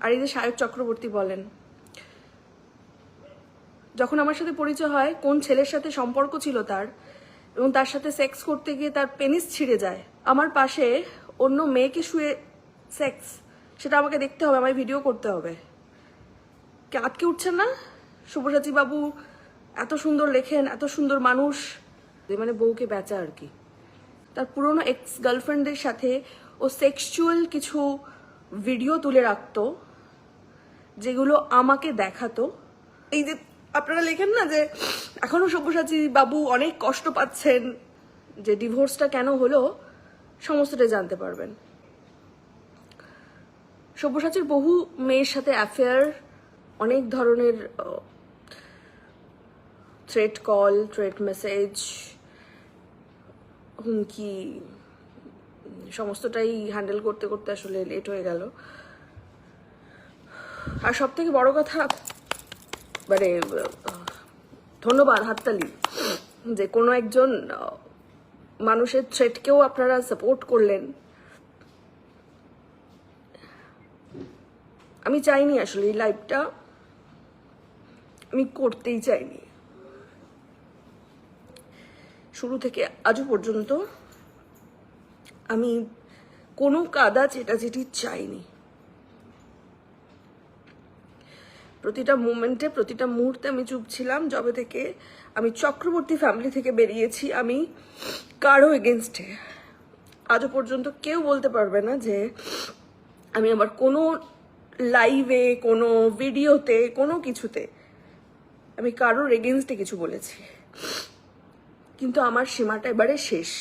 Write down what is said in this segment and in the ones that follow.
আর এই যে সায়ক চক্রবর্তী বলেন, যখন আমার সাথে পরিচয় হয় কোন ছেলের সাথে সম্পর্ক ছিল তার, এবং তার সাথে সেক্স করতে গিয়ে তার পেনিস ছিঁড়ে যায়, আমার পাশে অন্য মেয়েকে শুয়ে সেক্স, সেটা আমাকে দেখতে হবে, আমায় ভিডিও করতে হবে। কে আটকে উঠছেন না? শুভসাচী বাবু এত সুন্দর লেখেন, এত সুন্দর মানুষ, মানে বউকে বেচা আর কি। তার পুরনো এক্স গার্লফ্রেন্ডের সাথে ও সেক্সুয়াল কিছু ভিডিও তুলে রাখতো, যেগুলো আমাকে দেখাতো। এই যে আপনারা লেখেন না যে এখনো সব্যসাচী বাবু অনেক কষ্ট পাচ্ছেন, যে ডিভোর্সটা কেন হলো সমস্তটা জানতে পারবেন। সব্যসাচীর বহু মেয়ের সাথে অ্যাফেয়ার, অনেক ধরনের থ্রেট কল, থ্রেট মেসেজ, হুমকি, সমস্তটাই হ্যান্ডেল করতে করতে আসলে লেট হয়ে গেল। আর সব থেকে বড় কথা, মানে ধন্যবাদ, হাততালি, যে কোনো একজন মানুষের থ্রেটকেও আপনারা সাপোর্ট করলেন। আমি চাইনি আসলে এই লাইভটা, আমি করতেই চাইনি শুরু থেকে আজও পর্যন্ত। আমি কোনো কাদা চেটাচেটি চাইনি। প্রতিটা মোমেন্টে, প্রতিটা মুহূর্তে আমি চুপ ছিলাম। যবে থেকে আমি চক্রবর্তী ফ্যামিলি থেকে বেরিয়েছি, আমি কারো এগেনস্টে আজও পর্যন্ত কেউ বলতে পারবে না যে আমি আমার কোনো লাইভে, কোনো ভিডিওতে, কোনো কিছুতে আমি কারোর এগেনস্টে কিছু বলেছি। কিন্তু আমার সীমাটা এবারে শেষ।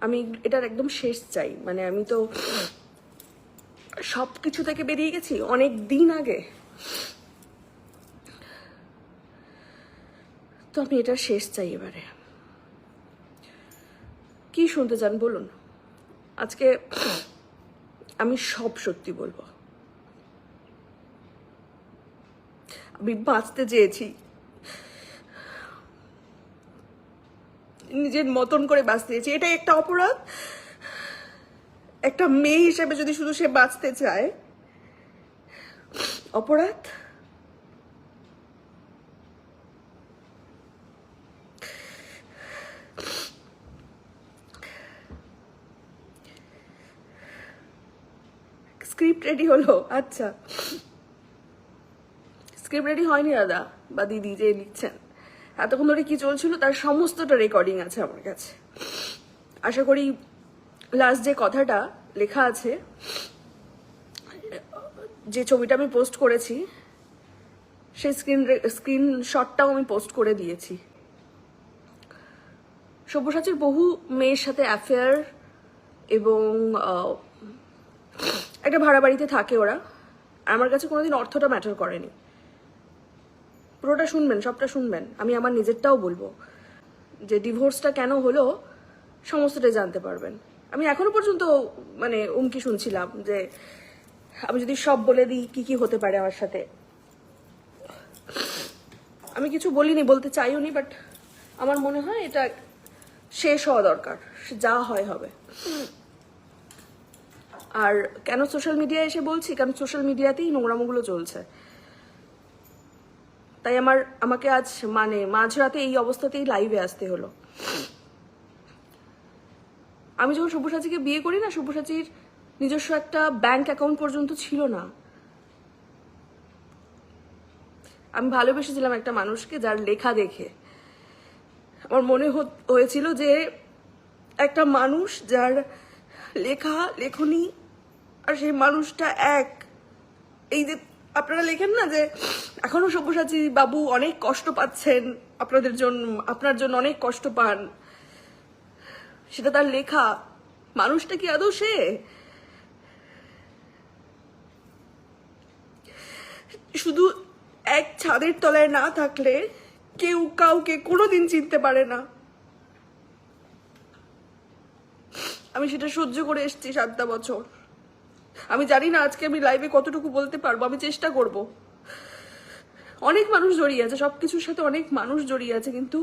আমি এটার একদম শেষ চাই। মানে আমি তো সব কিছু থেকে বেরিয়ে গেছি অনেক দিন আগে, তো আমি এটা শেষ চাই এবারে। কি শুনতে চান বলুন? আজকে আমি সব সত্যি বলবো। আমি বাঁচতে চেয়েছি, নিজের মতন করে বাঁচতে চেয়েছি। এটাই একটা অপরাধ? একটা মেয়ে হিসেবে যদি শুধু সে বাঁচতে চায়, অপরাধ? স্ক্রিপ্ট রেডি হলো? আচ্ছা, স্ক্রিপ্ট রেডি হয়নি দাদা বা দিদি যে লিখছেন। এতক্ষণ ধরে কি চলছিল তার সমস্তটা রেকর্ডিং আছে আমার কাছে। আশা করি লাস্ট যে কথাটা লেখা আছে, যে ছবিটা আমি পোস্ট করেছি, সেই স্ক্রিনশটটাও আমি পোস্ট করে দিয়েছি। সব্যসাচীর বহু মেয়ের সাথে অ্যাফেয়ার, এবং একটা ভাড়া বাড়িতে থাকে ওরা। আমার কাছে কোনোদিন অর্থটা ম্যাটার করেনি। পুরোটা শুনবেন, সবটা শুনবেন, আমি আমার নিজেরটাও বলবো। যে ডিভোর্সটা কেন হলো সমস্তটা জানতে পারবেন। আমি এখনো পর্যন্ত মানে উমকি শুনছিলাম যে আমি যদি সব বলে দিই কি কি হতে পারে আমার সাথে। আমি কিছু বলিনি, বলতে চাইও নি, বাট আমার মনে হয় এটা শেষ হওয়া দরকার। যা হয় হবে। আর কেন সোশ্যাল মিডিয়ায় এসে বলছি? কারণ সোশ্যাল মিডিয়াতেই নোংরামোগুলো চলছে। তাই আমাকে আজ মানে মাঝরাতে এই অবস্থাতেই লাইভে আসতে হলো। আমি যখন সব্যসাচীকে বিয়ে করি না, সব্যসাচীর নিজস্ব একটা ব্যাংক অ্যাকাউন্ট পর্যন্ত ছিল না। আমি ভালোবেসেছিলাম একটা মানুষকে, যার লেখা দেখে আমার মনে হয়েছিল যে একটা মানুষ যার লেখা, লেখনী আর সেই মানুষটা এক। এই যে আপনারা লেখেন না যে এখনো সব্যসাচী বাবু অনেক কষ্ট পাচ্ছেন, আপনার জন্য অনেক কষ্ট পান, সেটা তার লেখা। মানুষটা কি আদৌ সে? শুধু এক ছাদের তলায় না থাকলে কেউ কাউকে কোনোদিন চিনতে পারে না। আমি সেটা সহ্য করে এসেছি 7টা বছর। আমি জানি না আজকে আমি লাইভে কতটুকু বলতে পারবো, আমি চেষ্টা করব। অনেক মানুষ জড়িয়ে আছে, সবকিছুর সাথে অনেক মানুষ জড়িয়ে আছে, কিন্তু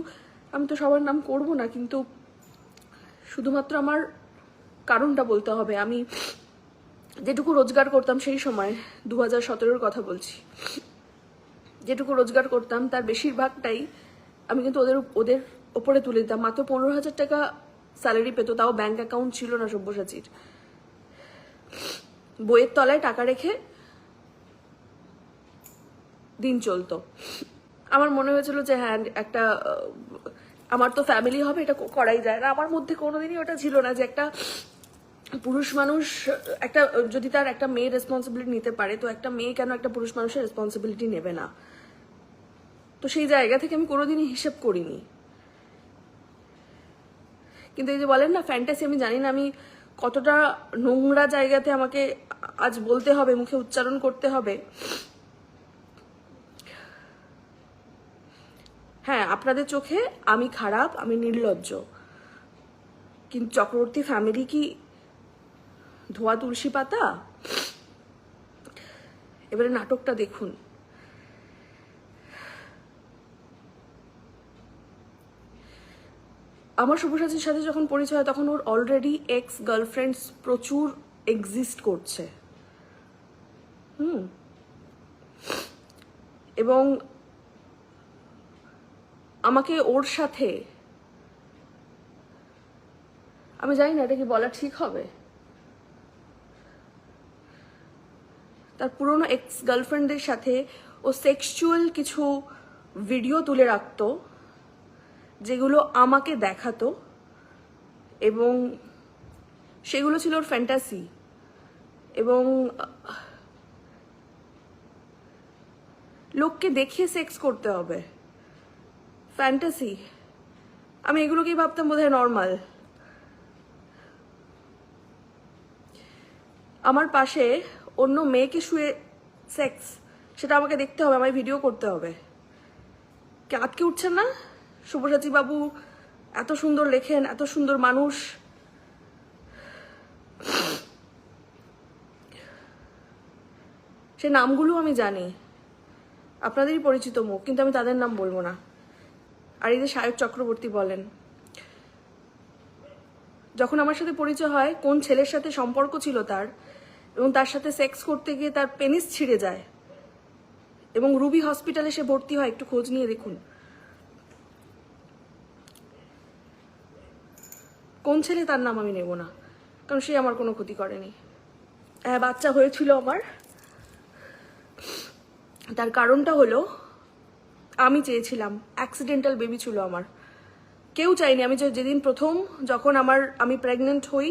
আমি তো সবার নাম করব না। কিন্তু শুধুমাত্র আমার কারণটা বলতে হবে। আমি যেটুকু রোজগার করতাম সেই সময় 2017-র কথা বলছি, যেটুকু রোজগার করতাম তার বেশিরভাগটাই আমি কিন্তু ওদের ওদের ওপরে তুলে দিতাম। মাত্র 15,000 টাকা স্যালারি পেত, তাও ব্যাংক অ্যাকাউন্ট ছিল না সব্যসাচীর। বইয়ের তলায় টাকা রেখে দিন চলতো। আমার মনে হয়েছিল যে হ্যাঁ একটা আমার তো ফ্যামিলি হবে, এটা করাই যায় না। আমার মধ্যে কোনোদিনই ওটা ছিল না যে একটা পুরুষ মানুষ একটা যদি তার একটা মেয়ে রেসপন্সিবিলিটি নিতে পারে, তো একটা মেয়ে কেন একটা পুরুষ মানুষের রেসপন্সিবিলিটি নেবে না। তো সেই জায়গা থেকে আমি কোনোদিনই হিসেব করিনি। কিন্তু এই যে বলেন না ফ্যান্টাসি, আমি জানি না আমি কতটা নোংরা জায়গাতে আমাকে আজ বলতে হবে, মুখে উচ্চারণ করতে হবে। হ্যাঁ, আপনাদের চোখে আমি খারাপ, আমি নির্লজ্জ, কিন্তু চক্রবর্তী ফ্যামিলি কি ধোয়া তুলসী পাতা? এবারে নাটকটা দেখুন। আমার সব্যসাচীর সাথে যখন পরিচয় হয় তখন ওর অলরেডি এক্স গার্লফ্রেন্ডস প্রচুর এক্সিস্ট করছে। এবং আমাকে ওর সাথে, আমি জানি না এটা কি বলা ঠিক হবে, তার পুরনো এক্স গার্লফ্রেন্ডের সাথে ও সেক্সুয়াল কিছু ভিডিও তুলে রাখতো যেগুলো আমাকে দেখাতো, এবং সেগুলো ছিল ওর ফ্যান্টাসি। এবং লোককে দেখিয়ে সেক্স করতে হবে, ফ্যান্টাসি। আমি এগুলোকেই ভাবতাম বোধহয় নর্মাল। আমার পাশে অন্য মেয়েকে শুয়ে সেক্স, সেটা আমাকে দেখতে হবে, আমায় ভিডিও করতে হবে। কে আটকে উঠছেন না? সব্যসাচী বাবু এত সুন্দর লেখেন, এত সুন্দর মানুষ। সে নামগুলো আমি জানি, আপনাদেরই পরিচিত মুখ, কিন্তু আমি তাদের নাম বলবো না। আর এই যে সায়ক চক্রবর্তী বলেন, যখন আমার সাথে পরিচয় হয় কোন ছেলের সাথে সম্পর্ক ছিল তার, এবং তার সাথে সেক্স করতে গিয়ে তার পেনিস ছিঁড়ে যায়, এবং রুবি হসপিটালে সে ভর্তি হয়, একটু খোঁজ নিয়ে দেখুন কোন ছেলে, তার নাম আমি নেব না, কারণ সে আমার কোনো ক্ষতি করেনি। হ্যাঁ, বাচ্চা হয়েছিল আমার, তার কারণটা হলো আমি চেয়েছিলাম, অ্যাক্সিডেন্টাল বেবি ছিল আমার, কেউ চাইনি। আমি যেদিন প্রথম যখন আমি প্রেগনেন্ট হই,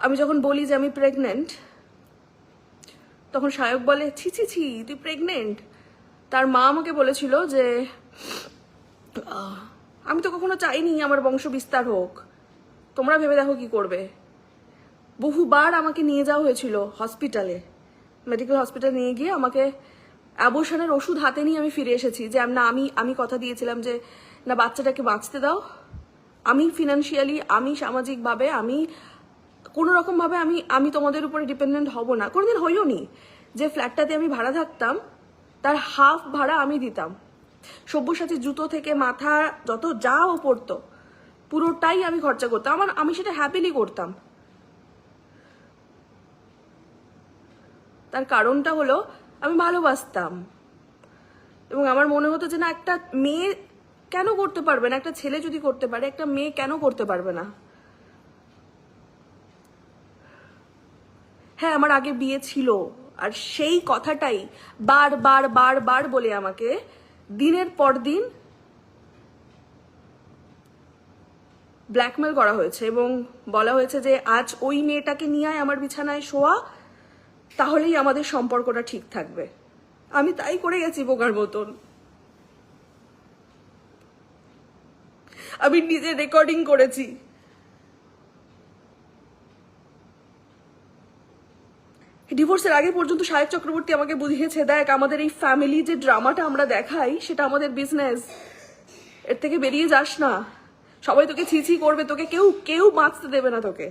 আমি যখন বলি যে আমি প্রেগনেন্ট, তখন সায়ক বলে ছি ছি ছি তুই প্রেগনেন্ট। তার মা আমাকে বলেছিল যে আমি তো কখনো চাইনি আমার বংশ বিস্তার হোক, তোমরা ভেবে দেখো কি করবে। বহুবার আমাকে নিয়ে যাওয়া হয়েছিল হসপিটালে, মেডিকেল হসপিটাল নিয়ে গিয়ে আমাকে অ্যাবর্শনের ওষুধ হাতে নিয়ে আমি ফিরে এসেছি, যে না আমি কথা দিয়েছিলাম যে না বাচ্চাটাকে বাঁচতে দাও, আমি ফিনান্সিয়ালি, আমি সামাজিকভাবে, আমি কোনো রকমভাবে আমি তোমাদের উপরে ডিপেন্ডেন্ট হব না। কোনোদিন হইও নি। যে ফ্ল্যাটটাতে আমি ভাড়া থাকতাম তার হাফ ভাড়া আমি দিতাম, সব্যসাচীর জুতো থেকে মাথা যত যা ও পড়তো পুরোটাই আমি খরচা করতাম, আমি সেটা হ্যাপিলি করতাম। তার কারণটা হলো আমি ভালোবাসতাম, এবং আমার মনে হতো যে না একটা মেয়ে কেন করতে পারবে না, একটা ছেলে যদি করতে পারে একটা মেয়ে কেন করতে পারবে না। হ্যাঁ, আমার আগে বিয়ে ছিল, আর সেই কথাটাই বার বার বার বার বলে আমাকে দিনের পর দিন ব্ল্যাকমেল করা হয়েছে, এবং বলা হয়েছে যে আজ ওই মেয়েটাকে নিয়ে আমার বিছানায় শোয়া, তাহলেই আমাদের সম্পর্কটা ঠিক থাকবে। আমি তাই করে গেছি বোকার মতন। আমি নিজে রেকর্ডিং করেছি। ডিভোর্সের আগে পর্যন্ত সায়ক চক্রবর্তী আমাকে বুঝিয়েছে, দেখ আমাদের এই ফ্যামিলি যে ড্রামাটা আমরা দেখাই সেটা আমাদের বিজনেস, এর থেকে বেরিয়ে যাস না, সবাই তোকে ছিছি করবে, তোকে কেউ বাঁচতে দেবে না তোকে।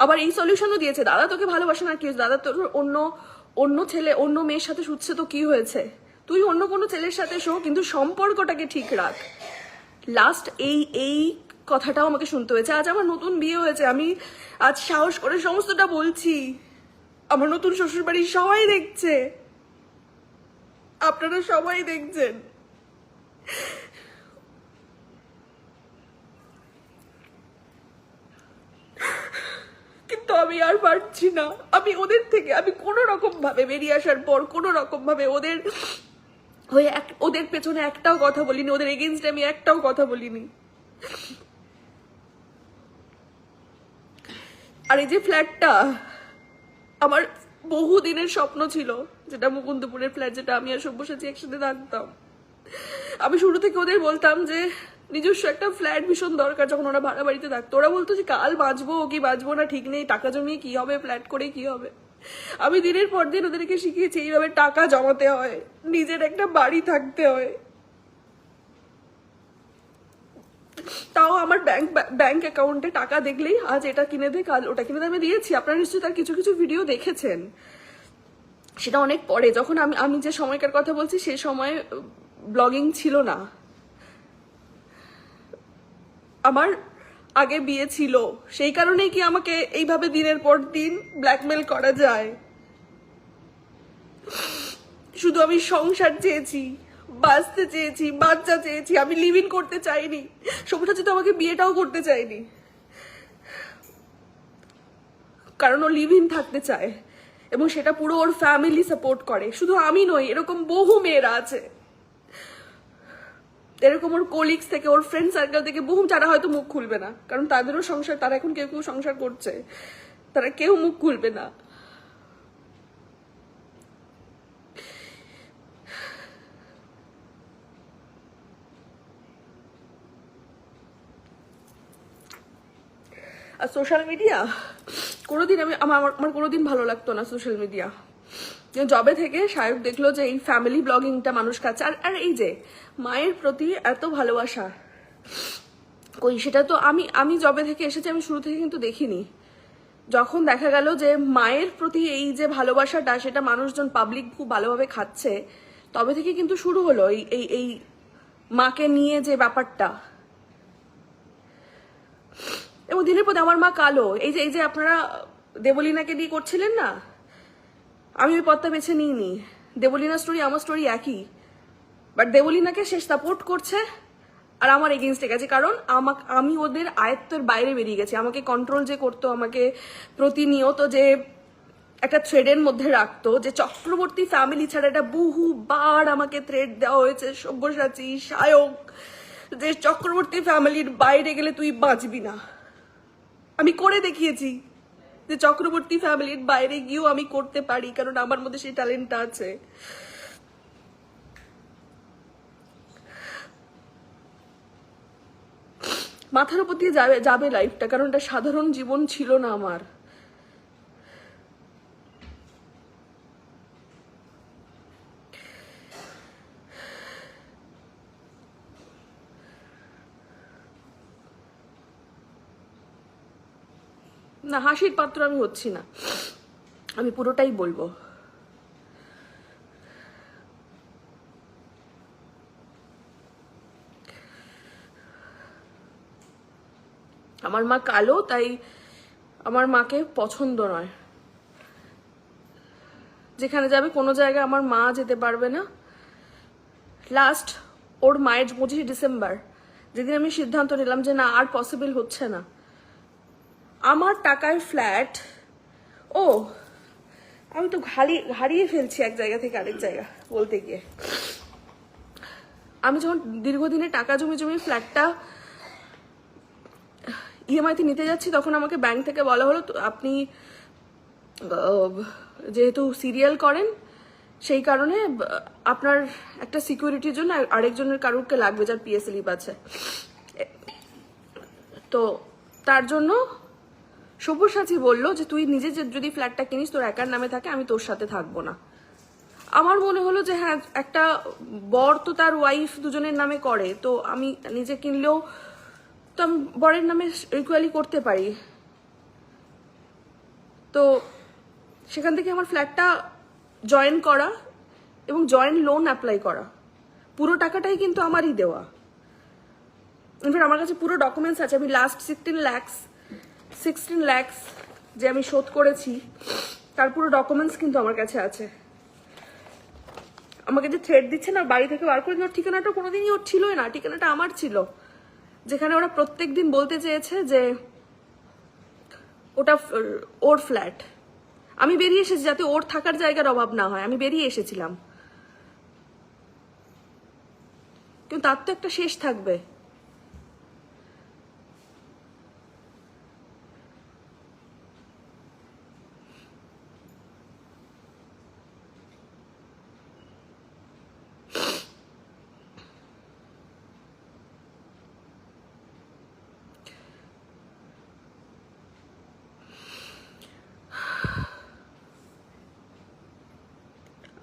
আবার এই সলিউশনও দিয়েছে, দাদা তোকে ভালোবাসে না কি হয়েছে, দাদা তোর অন্য ছেলে অন্য মেয়ের সাথে শুচ্ছে তো কি হয়েছে, তুই অন্য কোনো ছেলের সাথে শো, কিন্তু সম্পর্কটাকে ঠিক রাখ। লাস্ট এই কথাটাও আমাকে শুনতে হয়েছে। আজ আমার নতুন বিয়ে হয়েছে, আমি আজ সাহস করে সমস্তটা বলছি। আমার নতুন শ্বশুর বাড়ির সবাই দেখছে, আপনারা সবাই দেখছেন। কিন্তু আমি আর পারছি না। আমি ওদের থেকে আমি কোনো রকম ভাবে বেরিয়ে আসার পর কোনো রকম ভাবে ওদের হয়ে ওদের পেছনে একটাও কথা বলিনি, ওদের এগেইনস্টে আমি একটাও কথা বলিনি। আর এই যে ফ্ল্যাটটা আমার বহু দিনের স্বপ্ন ছিল, যেটা মুকুন্দপুরের ফ্ল্যাট, যেটা আমি আর সব্যসাচী একসাথে থাকতাম। আমি শুরু থেকে ওদের বলতাম যে নিজস্ব একটা ফ্ল্যাট ভীষণ দরকার। যখন ওরা ভাড়া বাড়িতে থাকতো ওরা বলতো যে কাল বাঁচবো কি বাঁচবো না ঠিক নেই, টাকা জমিয়ে কি হবে, ফ্ল্যাট করে কি হবে। আমি দিনের পর দিন ওদেরকে শিখিয়েছি এইভাবে টাকা জমাতে হয়, নিজের একটা বাড়ি থাকতে হয়। তাও আমার ব্যাংক অ্যাকাউন্টে টাকা দেখলেই আজ এটা কিনে দে কাল ওটা কিনে দে, আমি দিয়েছি। আপনারা নিশ্চয়ই তার কিছু কিছু ভিডিও দেখেছেন। সেটা অনেক পরে, যখন আমি যে সময়কার কথা বলছি সেই সময় ব্লগিং ছিল না। আমার আগে বিয়ে ছিল, সেই কারণেই কি আমাকে এইভাবে দিনের পর দিন ব্ল্যাকমেল করা যায়? শুধু আমি সংসার চেয়েছি, বাঁচতে চেয়েছি, বাচ্চা চেয়েছি, আমি লিভ ইন করতে চাইনি। সব্যসাচী তো আমাকে বিয়েটাও করতে চাইনি, কারণ ও লিভ ইন থাকতে চায় এবং সেটা পুরো ওর ফ্যামিলি সাপোর্ট করে। শুধু আমি নই, এরকম বহু মেয়েরা আছে, এরকম ওর কোলিগস থেকে, ওর ফ্রেন্ড সার্কেল থেকে বহু, যারা হয়তো মুখ খুলবে না, কারণ তাদেরও সংসার, তারা এখন কেউ কেউ সংসার করছে, তারা কেউ মুখ খুলবে না। আর সোশ্যাল মিডিয়া কোনোদিন আমার কোনোদিন ভালো লাগতো না সোশ্যাল মিডিয়া। জবে থেকে সায়ক দেখলো যে এই ফ্যামিলি ব্লগিংটা মানুষ কাছে, আর এই যে মায়ের প্রতি এত ভালোবাসা, কই সেটা তো আমি জবে থেকে এসেছি, আমি শুরু থেকে কিন্তু দেখিনি। যখন দেখা গেল যে মায়ের প্রতি এই যে ভালোবাসাটা, সেটা মানুষজন পাবলিক খুব ভালোভাবে খাচ্ছে, তবে থেকে কিন্তু শুরু হলো এই মাকে নিয়ে যে ব্যাপারটা। এবং দিনের পর আমার মা কালো, এই যে আপনারা দেবলীনাকে দিয়ে করছিলেন না, আমি ওই পথটা বেছে নিইনি। দেবলীনার স্টোরি আমার স্টোরি একই, বাট দেবলীনাকে সে সাপোর্ট করছে আর আমার এগেনস্টে গেছে, কারণ আমি ওদের আয়ত্তের বাইরে বেরিয়ে গেছি। আমাকে কন্ট্রোল যে করতো, আমাকে প্রতিনিয়ত যে একটা থ্রেডের মধ্যে রাখতো, যে চক্রবর্তী ফ্যামিলি ছাড়া, এটা বহুবার আমাকে থ্রেড দেওয়া হয়েছে সব্যসাচী, সায়ক, যে চক্রবর্তী ফ্যামিলির বাইরে গেলে তুই বাঁচবি না। আমি করে দেখিয়েছি যে চক্রবর্তী ফ্যামিলির বাইরে গিয়েও আমি করতে পারি, কারণ আমার মধ্যে সেই ট্যালেন্টটা আছে। মাথার উপর দিয়ে যাবে লাইফটা, কারণ এটা সাধারণ জীবন ছিল না আমার। না, হাসির পাত্র আমি হচ্ছি না, আমি পুরোটাই বলবো। আমার মা কালো, তাই আমার মাকে পছন্দ নয়। যেখানে যাবে কোনো জায়গায় আমার মা যেতে পারবে না। লাস্ট ওর মায়ের 25 ডিসেম্বর যেদিন আমি সিদ্ধান্ত নিলাম যে না আর পসিবল হচ্ছে না, আমার টাকায় ফ্ল্যাট, আমি তো হারিয়ে ফেলছি এক জায়গা থেকে আরেক জায়গা বলতে গিয়ে। আমি যখন দীর্ঘদিনে টাকা জমি ফ্ল্যাটটা ইএমআইতে নিতে যাচ্ছি, তখন আমাকে ব্যাংক থেকে বলা হলো আপনি যেহেতু সিরিয়াল করেন, সেই কারণে আপনার একটা সিকিউরিটির জন্য আরেকজনের কারুরকে লাগবে যার পিএস স্লিপ আছে, তো তার জন্য সব্যসাচী বললো যে তুই নিজে যদি ফ্ল্যাটটা কিনিস তোর একার নামে থাকে, আমি তোর সাথে থাকবো না। আমার মনে হলো যে হ্যাঁ, একটা বর তো তার ওয়াইফ দুজনের নামে করে, তো আমি নিজে কিনলেও তো আমি বরের নামে ইকুয়ালি করতে পারি। তো সেখান থেকে আমার ফ্ল্যাটটা জয়েন করা এবং জয়েন্ট লোন অ্যাপ্লাই করা, পুরো টাকাটাই কিন্তু আমারই দেওয়া। ইনফ্যাক্ট আমার কাছে পুরো ডকুমেন্টস আছে, আমি লাস্ট 16 lakhs যে আমি শোধ করেছি তার পুরো ডকুমেন্টস কিন্তু আমার কাছে আছে। আমাকে যে থ্রেড দিচ্ছে না বাড়ি থেকে বার করে, ওর ঠিকানাটা কোনোদিনই ওর ছিলই না, ঠিকানাটা আমার ছিল, যেখানে ওরা প্রত্যেকদিন বলতে চেয়েছে যে ওটা ওর ফ্ল্যাট। আমি বেরিয়ে এসেছি যাতে ওর থাকার জায়গার অভাব না হয়, আমি বেরিয়ে এসেছিলাম, কিন্তু তার তো একটা শেষ থাকবে।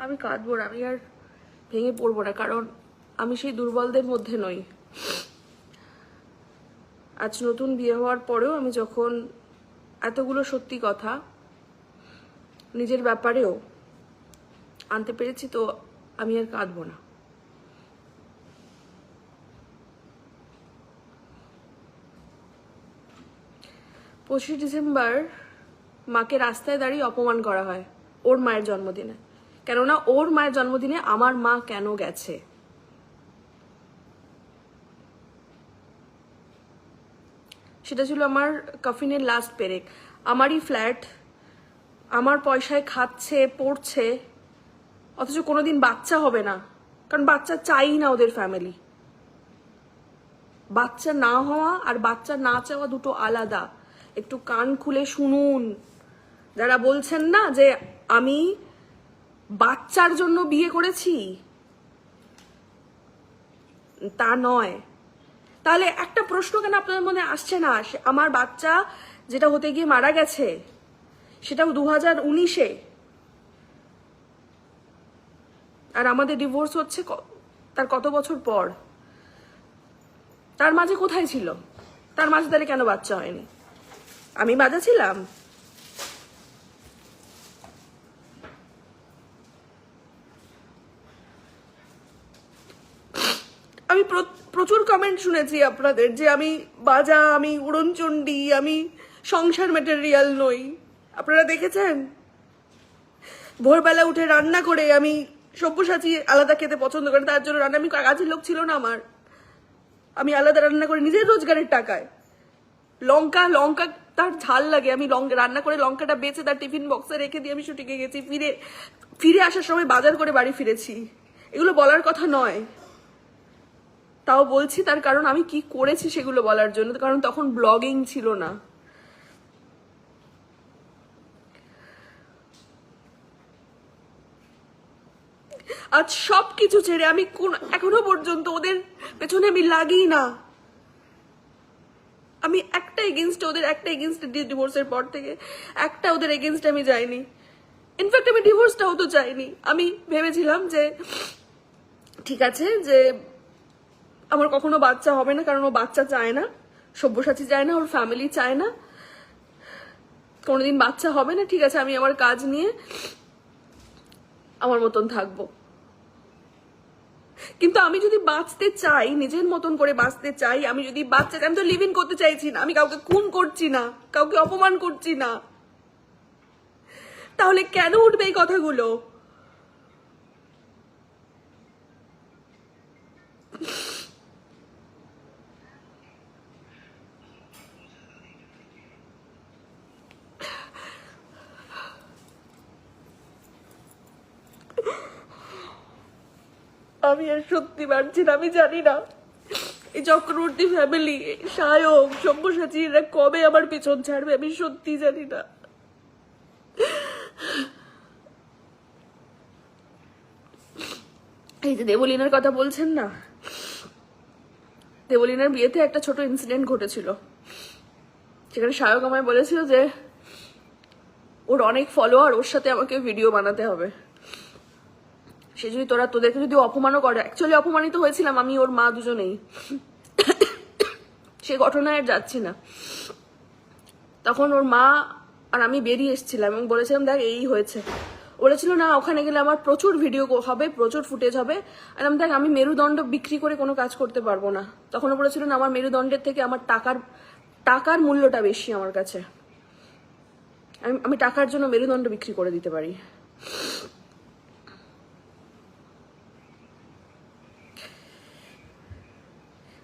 আমি কাঁদবো না, আমি আর ভেঙে পড়বো না, কারণ আমি সেই দুর্বলদের মধ্যে নই। আজ নতুন বিয়ে হওয়ার পরেও আমি যখন এতগুলো সত্যি কথা নিজের ব্যাপারেও আনতে পেরেছি, তো আমি আর কাঁদবো না। 25 ডিসেম্বর মাকে রাস্তায় দাঁড়িয়ে অপমান করা হয় ওর মায়ের জন্মদিনে, কেননা ওর মায়ের জন্মদিনে আমার মা কেন গেছে। সেটা ছিল আমার কফিনের লাস্ট পেরেক। আমারই ফ্ল্যাট, আমার পয়সায় খাচ্ছে পড়ছে, অথচ কোনোদিন বাচ্চা হবে না, কারণ বাচ্চা চাই না ওদের ফ্যামিলি। বাচ্চা না হওয়া আর বাচ্চা না চাওয়া দুটো আলাদা, একটু কান খুলে শুনুন। যারা বলছেন না যে আমি বাচ্চার জন্য বিয়ে করেছি, তা নয়। তাহলে একটা প্রশ্ন কেন আপনাদের মনে আসছে না, আমার বাচ্চা যেটা হতে গিয়ে মারা গেছে সেটাও 2019-এ, আর আমাদের ডিভোর্স হচ্ছে তার কত বছর পর? তার মাঝে কোথায় ছিল? তার মাঝে তাহলে কেন বাচ্চা হয়নি? আমি বাজা ছিলাম? আমি প্রচুর কমেন্ট শুনেছি আপনাদের যে আমি বাজা, আমি উড়নচণ্ডী, আমি সংসার ম্যাটেরিয়াল নই। আপনারা দেখেছেন ভোরবেলা উঠে রান্না করে আমি সব্যসাচী আলাদা খেতে পছন্দ করেন, তার জন্য রান্না, আমি কাজের লোক ছিল না আমার, আমি আলাদা রান্না করে নিজের রোজগারের টাকায়। লঙ্কা তার ঝাল লাগে, আমি রান্না করে লঙ্কাটা বেঁচে তার টিফিন বক্সে রেখে দিয়ে আমি শুটিংয়ে গেছি, ফিরে আসার সময় বাজার করে বাড়ি ফিরেছি। এগুলো বলার কথা নয়, তাও বলছি তার কারণ আমি কি করেছি সেগুলো বলার জন্য, কারণ তখন ব্লগিং ছিল না। আজ সবকিছু ছেড়ে আমি এখনো পর্যন্ত ওদের পেছনে আমি লাগি না। আমি একটা এগেনস্টে, ওদের একটা এগেনস্টে ডিভোর্সের পর থেকে একটা ওদের এগেনস্টে আমি যাইনি। ইনফ্যাক্ট আমি ডিভোর্সটাও তো চাইনি। আমি ভেবেছিলাম যে ঠিক আছে, যে আমার কখনো বাচ্চা হবে না, কারণ ও বাচ্চা চায় না, সব্যসাচী চায় না, ওর ফ্যামিলি চায় না, কোনোদিন বাচ্চা হবে না। ঠিক আছে, আমি আমার কাজ নিয়ে আমার মতন থাকবো। কিন্তু আমি যদি বাঁচতে চাই, নিজের মতন করে বাঁচতে চাই, আমি যদি বাচ্চা, আমি তো লিভ ইন করতে চাইছি না, আমি কাউকে খুন করছি না, কাউকে অপমান করছি না, তাহলে কেন উঠবে এই কথাগুলো? আমি আর সত্যি পারছি না, আমি জানি না এই চক্রবর্তী ফ্যামিলি, সায়ক, সব্যসাচী এরা কবে আমার পিছন ছাড়বে, আমি সত্যি জানি না। এই যে দেবলীনার কথা বলছেন না, দেবলীনার বিয়েতে একটা ছোট ইনসিডেন্ট ঘটেছিল, সেখানে সায়ক আমায় বলেছিল যে ওর অনেক ফলোয়ার, ওর সাথে আমাকে ভিডিও বানাতে হবে, সে যদি তোদেরকে যদি অপমানও করে। অ্যাকচুয়ালি অপমানিত হয়েছিলাম আমি, ওর মা, দুজনেই। সে ঘটনায় আর যাচ্ছি না। তখন ওর মা আর আমি বেরিয়ে এসেছিলাম এবং বলেছিলাম দেখ এই হয়েছে, বলেছিল না ওখানে গেলে আমার প্রচুর ভিডিও হবে, প্রচুর ফুটেজ হবে। আর আমি দেখ, আমি মেরুদণ্ড বিক্রি করে কোনো কাজ করতে পারবো না। তখনও বলেছিল না আমার মেরুদণ্ডের থেকে আমার টাকার মূল্যটা বেশি আমার কাছে, আমি টাকার জন্য মেরুদণ্ড বিক্রি করে দিতে পারি।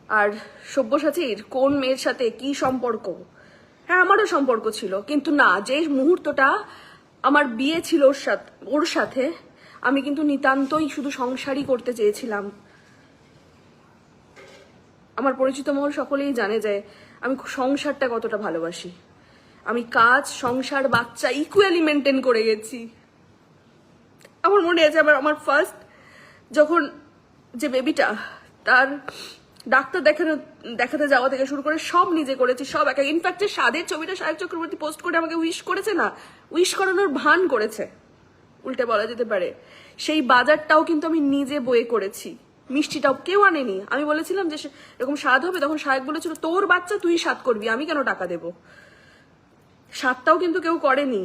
আর সব্যসাচীর কোন মেয়ের সাথে কি সম্পর্ক, হ্যাঁ আমারও সম্পর্ক ছিল, কিন্তু না, যে মুহূর্তটা আমার বিয়ে ছিল ওর সাথে আমি কিন্তু নিতান্তই শুধু সংসারই করতে চেয়েছিলাম। আমার পরিচিত মহল সকলেই জানে যে আমি সংসারটা কতটা ভালোবাসি। আমি কাজ, সংসার, বাচ্চা ইকুয়ালি মেনটেন করে গেছি। আমার মনে আছে আমার ফার্স্ট যখন যে বেবিটা, তার ডাক্তার দেখাতে যাওয়া থেকে শুরু করে সব নিজে করেছি, সব একা। ইনফ্যাক্ট যে স্বাদের ছবিটা সায়ক চক্রবর্তী পোস্ট করে আমাকে উইশ করেছে না, উইশ করানোর ভান করেছে, উল্টে বলা যেতে পারে, সেই বাজারটাও কিন্তু আমি নিজে বয়ে করেছি। মিষ্টিটাও কেউ আনেনি। আমি বলেছিলাম যে এরকম স্বাদ হবে, তখন সায়ক বলেছিল তোর বাচ্চা তুই স্বাদ করবি, আমি কেন টাকা দেবো। স্বাদটাও কিন্তু কেউ করেনি,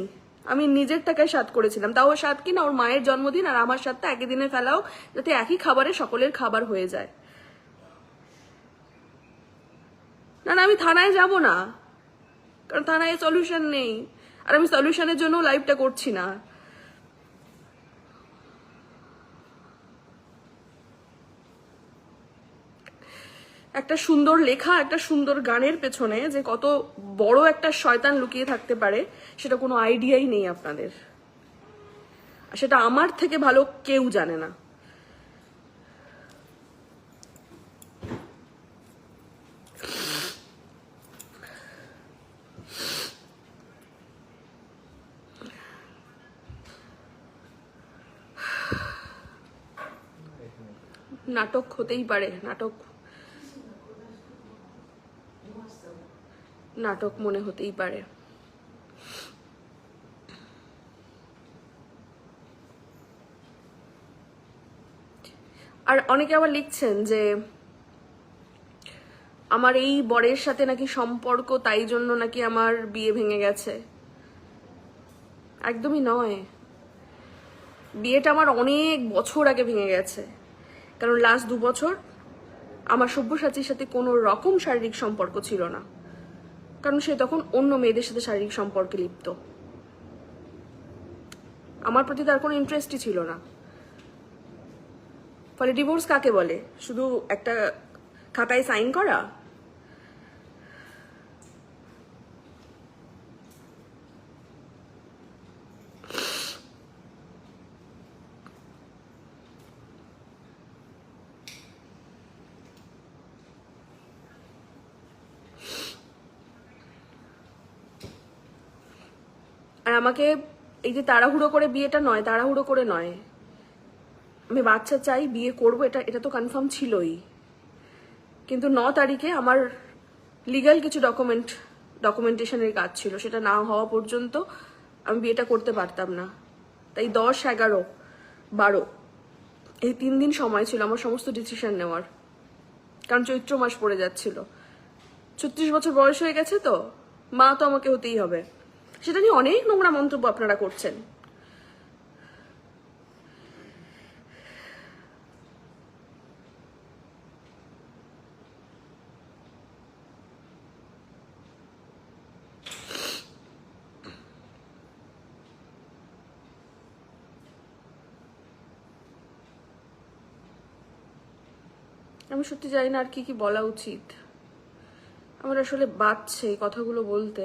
আমি নিজের টাকায় স্বাদ করেছিলাম। তাও স্বাদ কি না, ওর মায়ের জন্মদিন আর আমার স্বাদটা একই দিনে ফেলাও, যাতে একই খাবারে সকলের খাবার হয়ে যায়। না না, আমি থানায় যাব না, কারণ থানায় সলিউশন নেই, আর আমি সলিউশনের জন্য লাইভটা করছি না। একটা সুন্দর লেখা, একটা সুন্দর গানের পেছনে যে কত বড় একটা শয়তান লুকিয়ে থাকতে পারে সেটা কোনো আইডিয়াই নেই আপনাদের, আর সেটা আমার থেকে ভালো কেউ জানে না। নাটক হতেই পারে, নাটক মনে হতেই পারে। আর অনেকে আবার লিখছেন যে আমার এই বরের সাথে নাকি সম্পর্ক, তাই জন্য নাকি আমার বিয়ে ভেঙে গেছে। একদমই নয়, বিয়েটা আমার অনেক বছর আগে ভেঙে গেছে। কারণ লাস্ট 2 বছর আমার সব্যসাচীর সাথে কোনো রকম শারীরিক সম্পর্ক ছিল না, কারণ সে তখন অন্য মেয়েদের সাথে শারীরিক সম্পর্কে লিপ্ত। আমার প্রতি তার কোনো ইন্টারেস্টই ছিল না। ফলে ডিভোর্স কাকে বলে? শুধু একটা খাতায় সাইন করা? আর আমাকে এই যে তাড়াহুড়ো করে বিয়েটা নয়, তাড়াহুড়ো করে নয়, আমি বাচ্চা চাই, বিয়ে করবো, এটা তো কনফার্ম ছিলই। কিন্তু 9 তারিখে আমার লিগ্যাল কিছু ডকুমেন্টেশনের কাজ ছিল, সেটা না হওয়া পর্যন্ত আমি বিয়েটা করতে পারতাম না। তাই 10, 11, 12 এই 3 দিন সময় ছিল আমার সমস্ত ডিসিশন নেওয়ার, কারণ চৈত্র মাস পড়ে যাচ্ছিল। 36 বছর বয়স হয়ে গেছে, তো মা তো আমাকে হতেই হবে। সেটা নিয়ে অনেক নোংরা মন্তব্য আপনারা করছেন। আমি সত্যি জানি না আর কি কি বলা উচিত। আমার আসলে বাজছে এই কথাগুলো বলতে।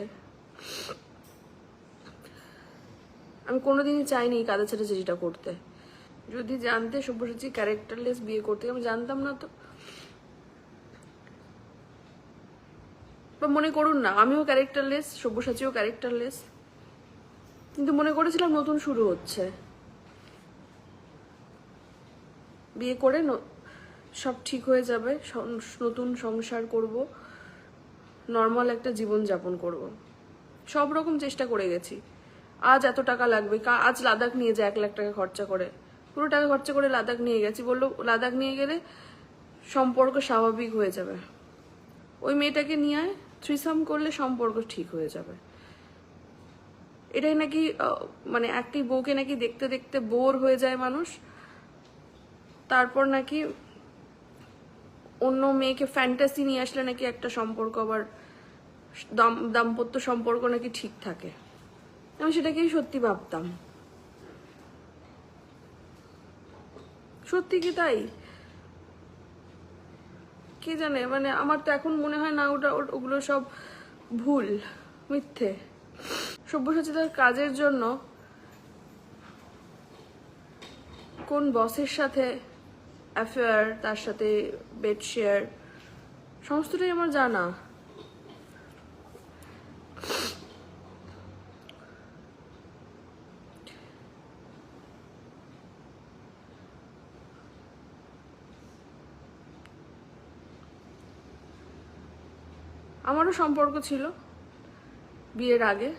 আমি কোনোদিনই চাইনি কাদা ছেড়ে যেটা করতে। যদি জানতে সব্যসাচী ক্যারেক্টারলেস বিয়ে করতে, আমি জানতাম না তো। বা মনে করুন না আমিও ক্যারেক্টারলেস, সব্যসাচীও ক্যারেক্টারলেস, কিন্তু মনে করেছিলাম নতুন শুরু হচ্ছে, বিয়ে করে সব ঠিক হয়ে যাবে, নতুন সংসার করব, নর্মাল একটা জীবন যাপন করব। সব রকম চেষ্টা করে গেছি। আজ এত টাকা লাগবে, আজ লাদাখ নিয়ে যায় 1 লাখ টাকা খরচা করে, পুরো টাকা খরচা করে লাদাখ নিয়ে গেছি। বললো লাদাখ নিয়ে গেলে সম্পর্ক স্বাভাবিক হয়ে যাবে, ওই মেয়েটাকে নিয়ে আয়, থ্রিসাম করলে সম্পর্ক ঠিক হয়ে যাবে। এটাই নাকি মানে একটি বউকে নাকি দেখতে দেখতে বোর হয়ে যায় মানুষ, তারপর নাকি অন্য মেয়েকে ফ্যান্টাসি নিয়ে আসলে নাকি একটা সম্পর্ক আবার দাম্পত্য সম্পর্ক নাকি ঠিক থাকে। আমি সেটাকেই সত্যি ভাবতাম। সত্যি কি তাই? কে জানে, মানে আমার তো এখন মনে হয় না ওগুলো সব ভুল, মিথ্যে। সব্যসাচী তার কাজের জন্য কোন বসের সাথে অ্যাফেয়ার, তার সাথে বেড শেয়ার, সমস্তটাই আমার জানা। আমারও সম্পর্ক ছিল বিয়ের আগে।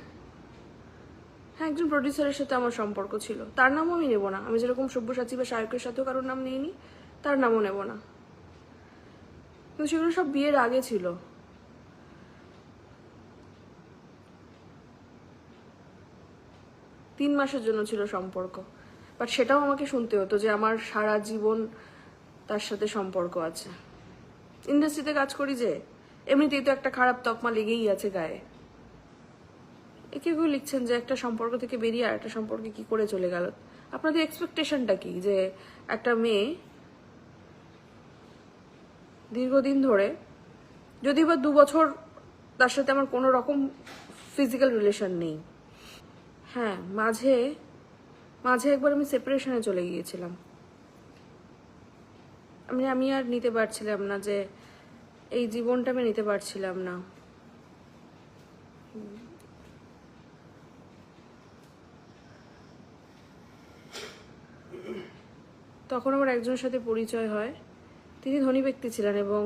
হ্যাঁ, একজন প্রডিউসারের সাথে আমার সম্পর্ক ছিল, তার নামও আমি নেব না। আমি যেরকম সব্যসাচী বা শায়কের সাথেও কারোর নাম নিইনি, তার নামও নেব না। কিন্তু সেগুলো সব বিয়ের আগে ছিল। তিন মাসের জন্য ছিল সম্পর্ক, বাট সেটাও আমাকে শুনতে হতো যে আমার সারা জীবন তার সাথে সম্পর্ক আছে। ইন্ডাস্ট্রিতে কাজ করি যে, এমনিতেই তো একটা খারাপ তকমা লেগেই আছে গায়ে। কেউ কেউ লিখছেন যে একটা সম্পর্ক থেকে বেরিয়ে আর একটা সম্পর্কে কি করে চলে গেল। আপনাদের এক্সপেকটেশনটা কি, যে একটা মেয়ে দীর্ঘদিন ধরে, যদি বা 2 বছর তার সাথে আমার কোনো রকম ফিজিক্যাল রিলেশন নেই, হ্যাঁ মাঝে মাঝে একবার আমি সেপারেশনে চলে গিয়েছিলাম। আমি আর নিতে পারছিলাম না, যে এই জীবনটা আমি নিতে পারছিলাম না। তখন আমার একজনের সাথে পরিচয় হয়, তিনি ধনী ব্যক্তি ছিলেন এবং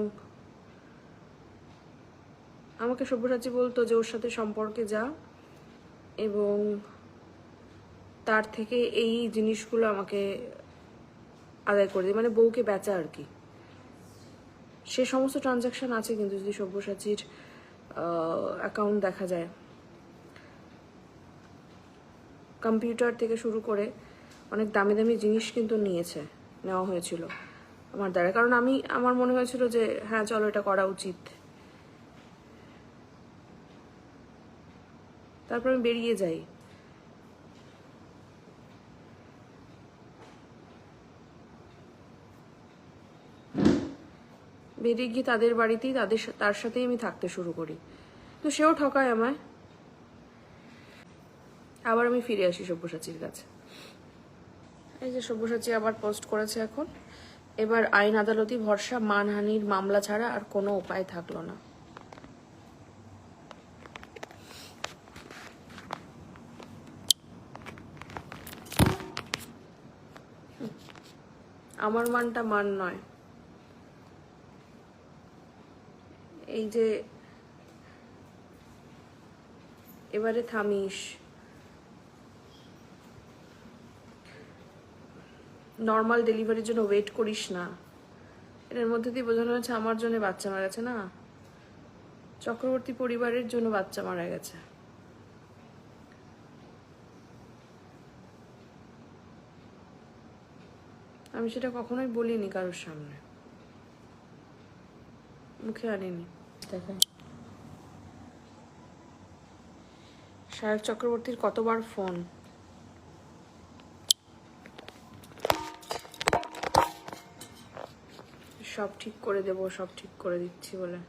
আমাকে সব্যসাচী বলতো যে ওর সাথে সম্পর্কে যা এবং তার থেকে এই জিনিসগুলো আমাকে আদায় করে দিই, মানে বউকে বেচা আর কি। সে সমস্ত ট্রানজাকশন আছে কিন্তু যদি সব্যসাচীর অ্যাকাউন্ট দেখা যায়, কম্পিউটার থেকে শুরু করে অনেক দামি দামি জিনিস কিন্তু নেওয়া হয়েছিল আমার দ্বারা। কারণ আমার মনে হয়েছিল যে হ্যাঁ চলো এটা করা উচিত। তারপর আমি বেরিয়ে যাই। বেরিয়ে গিয়ে তাদের বাড়িতেই তার সাথেই আমি থাকতে শুরু করি। তো সেও ঠকায় আমায়। আবার আমি ফিরে আসি সব্যসাচীর কাছে। এই যে সব্যসাচী আবার পোস্ট করেছে এখন, এবার আইন আদালতি ভরসা, মানহানির মামলা ছাড়া আর কোনো উপায় থাকলো না। আমার মানটা মান নয়। এই যে এবারে থামিস, নর্মাল ডেলিভারির জন্য ওয়েট করিস না, এর মধ্যে দিয়ে বোঝানো হয়েছে আমার জন্য বাচ্চা মারা গেছে না, চক্রবর্তী পরিবারের জন্য বাচ্চা মারা গেছে। আমি সেটা কখনোই বলিনি কারোর সামনে, মুখে আনিনি। দেখেন শায়ক চক্রবর্তীর কতবার ফোন, সব ঠিক করে দেব, সব ঠিক করে দিচ্ছি বলে।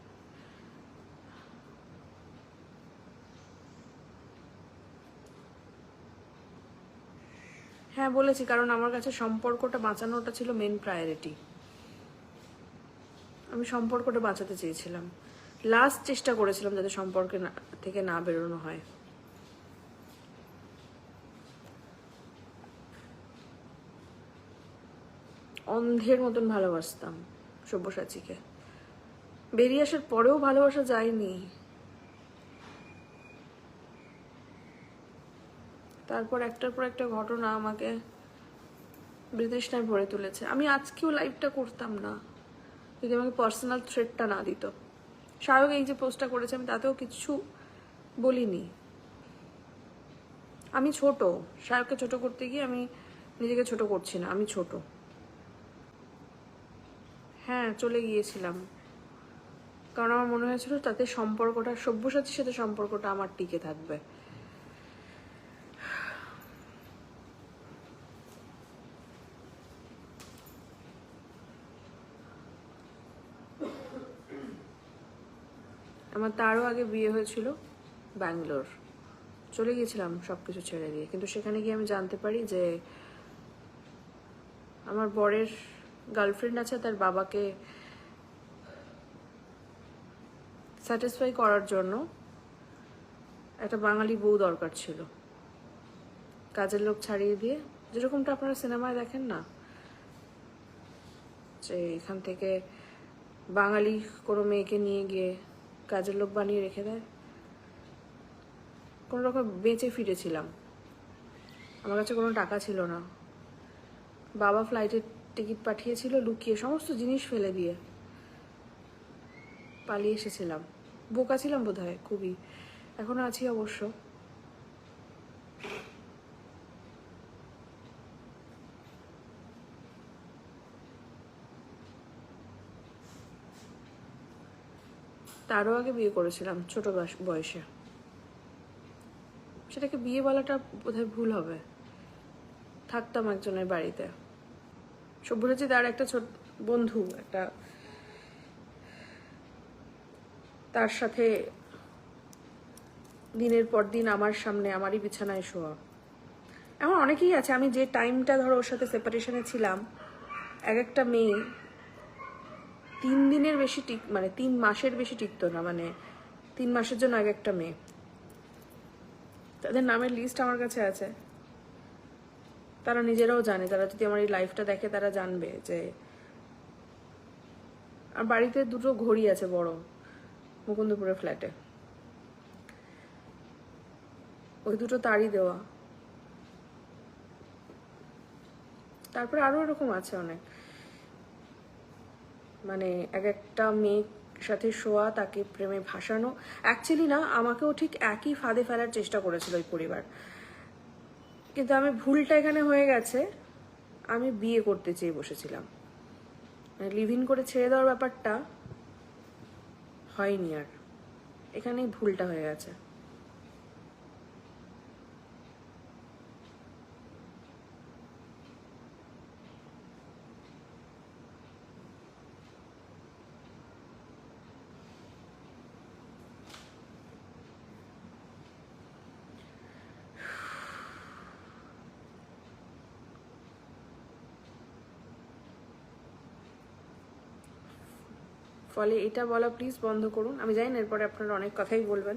হ্যাঁ বলেছি, কারণ আমার কাছে সম্পর্কটা বাঁচানোটা ছিল মেন প্রায়োরিটি। আমি সম্পর্কটা বাঁচাতে চেয়েছিলাম, লাস্ট চেষ্টা করেছিলাম যাতে সম্পর্কে থেকে না বেরোনো হয়। অন্ধের মতন ভালোবাসতাম সব্যসাচীকে, বেরিয়ে আসার পরেও ভালোবাসা যায়নি। তারপর একটার পর একটা ঘটনা আমাকে বিতৃষ্ণায় ভরে তুলেছে। আমি আজকেও লাইভটা করতাম না যদি আমাকে পার্সোনাল থ্রেটটা না দিত। শায়ক এই যে পোস্টটা করেছে আমি তাতেও কিছু বলিনি। আমি ছোট, সায়ককে ছোট করতে গিয়ে আমি নিজেকে ছোট করছি না, আমি ছোট। হ্যাঁ, চলে গিয়েছিলাম, কারণ আমার মনে হয়েছিল তাতে সম্পর্কটা, সব্যসাচীর সাথে সম্পর্কটা আমার টিকে থাকবে। আমার তারও আগে বিয়ে হয়েছিল ব্যাঙ্গালোর, চলে গিয়েছিলাম সব কিছু ছেড়ে দিয়ে, কিন্তু সেখানে গিয়ে আমি জানতে পারি যে আমার বরের গার্লফ্রেন্ড আছে, তার বাবাকে স্যাটিসফাই করার জন্য একটা বাঙালি বউ দরকার ছিল, কাজের লোক ছাড়িয়ে দিয়ে, যেরকমটা আপনারা সিনেমায় দেখেন না, যে এখান থেকে বাঙালি কোনো মেয়েকে নিয়ে গিয়ে কাজের লোক বানিয়ে রেখে দেয়। কোনো রকম বেঁচে ফিরেছিলাম, আমার কাছে কোনো টাকা ছিল না, বাবা ফ্লাইটের টিকিট পাঠিয়েছিল লুকিয়ে, সমস্ত জিনিস ফেলে দিয়ে পালিয়ে এসেছিলাম। বোকা ছিলাম বোধহয় খুবই, এখনো আছি অবশ্য। তারও আগে বিয়ে করেছিলাম ছোট বয়সে, সেটাকে বিয়ে বলাটা বোধহয় ভুল হবে। থাকতাম একজনের বাড়িতে, সব্যসাচী তার একটা ছোট বন্ধু, একটা তার সাথে দিনের পর দিন আমার সামনে আমারই বিছানায় শোয়া। এমন অনেকেই আছে, আমি যে টাইমটা ধরো ওর সাথে সেপারেশনে ছিলাম, এক একটা মেয়ে 3 দিনের বেশি মানে 3 মাসের বেশি টিকতো না, মানে 3 মাসের জন্য এক একটা মেয়ে, তাদের নামের লিস্ট আমার কাছে আছে। তারা নিজেরাও জানে, তারা যদি আমার এই লাইফটা দেখে তারা জানবে যে আর বাড়িতে 2টো ঘড়ি আছে বড়, মুকুন্দপুরের ফ্ল্যাটে, ওই 2টো তারই দেওয়া। তারপরে আরো এরকম আছে অনেক, মানে এক একটা মেয়ের সাথে শোয়া, তাকে প্রেমে ভাসানো। অ্যাকচুয়ালি না, আমাকেও ঠিক একই ফাঁদে ফেলার চেষ্টা করেছিল ওই পরিবার, কিন্তু আমি ভুলটা এখানে হয়ে গেছে, আমি বিয়ে করতে চেয়ে বসেছিলাম, মানে লিভ ইন করে ছেড়ে দেওয়ার ব্যাপারটা হয়নি, আর এখানেই ভুলটা হয়ে গেছে। ফলে এটা বলা প্লিজ বন্ধ করুন। আমি জানি না এরপরে আপনারা অনেক কথাই বলবেন।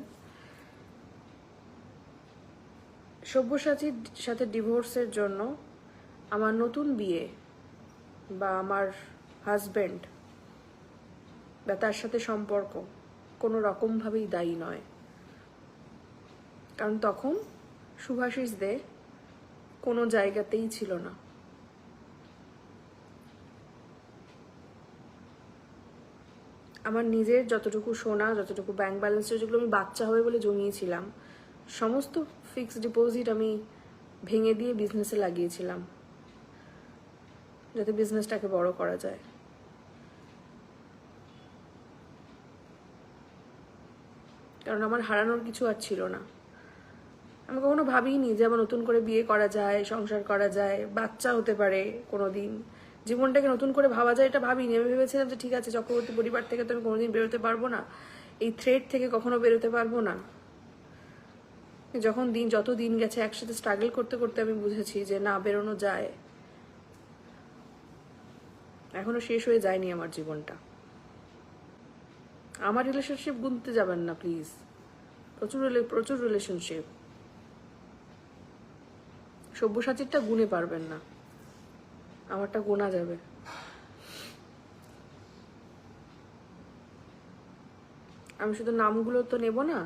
সব্যসাচীর সাথে ডিভোর্সের জন্য আমার নতুন বিয়ে বা আমার হাজব্যান্ড বা তার সাথে সম্পর্ক কোনো রকমভাবেই দায়ী নয়, কারণ তখন শুভাশিস দে কোনো জায়গাতেই ছিল না। আমার নিজের যতটুকু সোনা, যতটুকু ব্যাংক ব্যালেন্স, যেগুলো আমি বাচ্চা হবে বলে জমিয়েছিলাম, সমস্ত ফিক্সড ডিপোজিট আমি ভেঙে দিয়ে বিজনেসে লাগিয়েছিলাম, যাতে বিজনেসটাকে বড় করা যায়। কারণ আমার হারানোর কিছু আর ছিল না। আমি কখনো ভাবিনি যে আবার নতুন করে বিয়ে করা যায়, সংসার করা যায়, বাচ্চা হতে পারে কোনোদিন, জীবনটাকে নতুন করে ভাবা যায়, এটা ভাবিনি। আমি ভেবেছিলাম যে ঠিক আছে, চক্রবর্তী পরিবার থেকে তো আমি কোনোদিন বেরোতে পারবো না, এই থ্রেড থেকে কখনো বেরোতে পারবো না। যখন যত দিন গেছে একসাথে স্ট্রাগল করতে করতে আমি বুঝেছি যে না, বেরোনো যায়। এখনো শেষ হয়ে যায়নি আমার জীবনটা। আমার রিলেশনশিপ গুনতে যাবেন না প্লিজ, প্রচুর প্রচুর রিলেশনশিপ, সব্যসাচীরটা গুনে পারবেন না, আমারটা গোনা যাবে। আমি শুধু নামগুলো তো নেব না,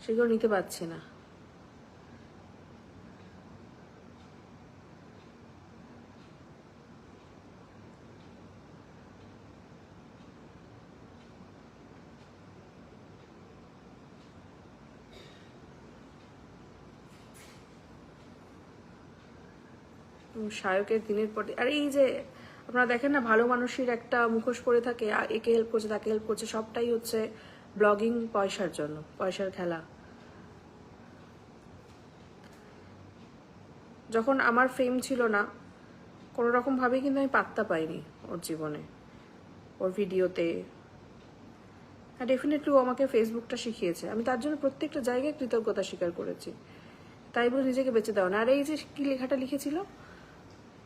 সেগুলো নিতে পারছি না। সায়কের দিনের পর দিন, আর এই যে আপনারা দেখেন না, ভালো মানুষের একটা মুখোশ পরে থাকে, একে হেল্প করছে তাকে হেল্প করছে, সবটাই হচ্ছে ব্লগিং, পয়সার জন্য, পয়সার খেলা। যখন আমার ফেম ছিল না, কোনো রকমভাবেই কিন্তু আমি পাত্তা পাইনি ওর জীবনে, ওর ভিডিওতে। হ্যাঁ, ডেফিনেটলি ও আমাকে ফেসবুকটা শিখিয়েছে, আমি তার জন্য প্রত্যেকটা জায়গায় কৃতজ্ঞতা স্বীকার করেছি। তাই বলে নিজেকে বেঁচে দাও না। আর এই যে কি লেখাটা লিখেছিল,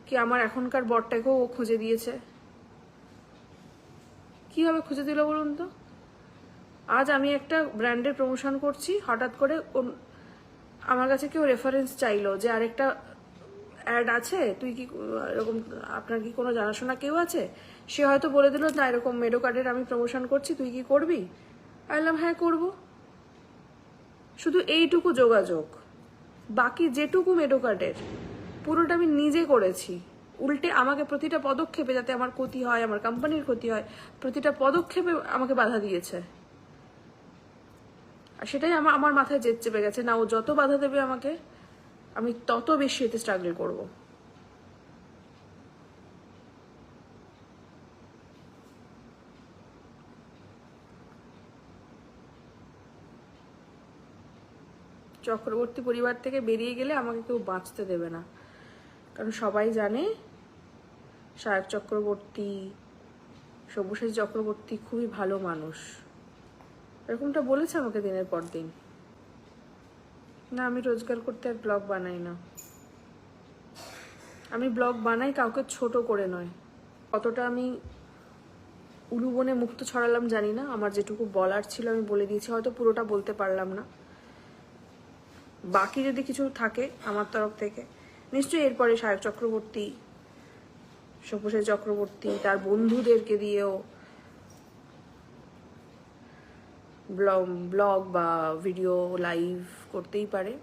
কি আমার এখনকার বরটাকেও ও খুঁজে দিয়েছে। কিভাবে খুঁজে দিল বলুন তো? আজ আমি একটা ব্র্যান্ডের প্রমোশন করছি, হঠাৎ করে আমার কাছে কেউ রেফারেন্স চাইলো যে আরেকটা অ্যাড আছে, তুই কি এরকম, আপনার কি কোনো জানাশোনা কেউ আছে? সে হয়তো বলে দিল না, এরকম মেডোকার্ডের আমি প্রমোশন করছি, তুই কি করবি? বললাম হ্যাঁ করব। শুধু এইটুকু যোগাযোগ, বাকি যেটুকু মেডোকার্ডের পুরোটা আমি নিজে করেছি। উল্টে আমাকে প্রতিটা পদক্ষেপে, যাতে আমার ক্ষতি হয়, আমার কোম্পানির ক্ষতি হয়, প্রতিটা পদক্ষেপে আমাকে বাধা দিয়েছে। আর সেটাই আমার মাথায় জেদ চেপে গেছে, না ও যত বাধা দেবে আমাকে, আমি তত বেশি এতে স্ট্রাগল করব। চক্রবর্তী পরিবার থেকে বেরিয়ে গেলে আমাকে কেউ বাঁচতে দেবে না, কারণ সবাই জানে সায়ক চক্রবর্তী, সব্যসাচী চক্রবর্তী খুবই ভালো মানুষ। এরকমটা বলেছে আমাকে দিনের পর দিন। না, আমি রোজগার করতে আর ব্লগ বানাই না। আমি ব্লগ বানাই কাউকে ছোট করে নয়। কতটা আমি উলুবনে মুক্ত ছড়ালাম জানি না, আমার যেটুকু বলার ছিল আমি বলে দিয়েছি, হয়তো পুরোটা বলতে পারলাম না। বাকি যদি কিছু থাকে আমার তরফ থেকে, নিশ্চয়ই এরপরে সায়ক চক্রবর্তী, সব্যসাচী চক্রবর্তী তার বন্ধুদেরকে দিয়েও ব্লগ বা ভিডিও লাইভ করতেই পারে।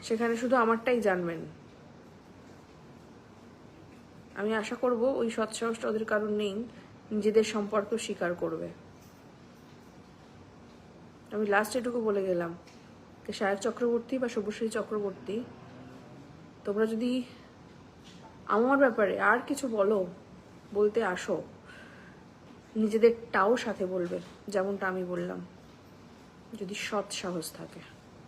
সেখানে শুধু আমারটাই জানবেন। আমি আশা করব ওই সৎসাহসটা ওদের কারণ নেই, নিজেদের সম্পর্ক স্বীকার করবে। আমি লাস্ট এটুকু বলে গেলাম, সায়ক চক্রবর্তী বা সব্যসাচী চক্রবর্তী, তোমরা যদি আমার ব্যাপারে আর কিছু বলতে আসো, নিজেদেরটাও সাথে বলবে, যেমনটা আমি বললাম, যদি সৎ সাহস থাকে।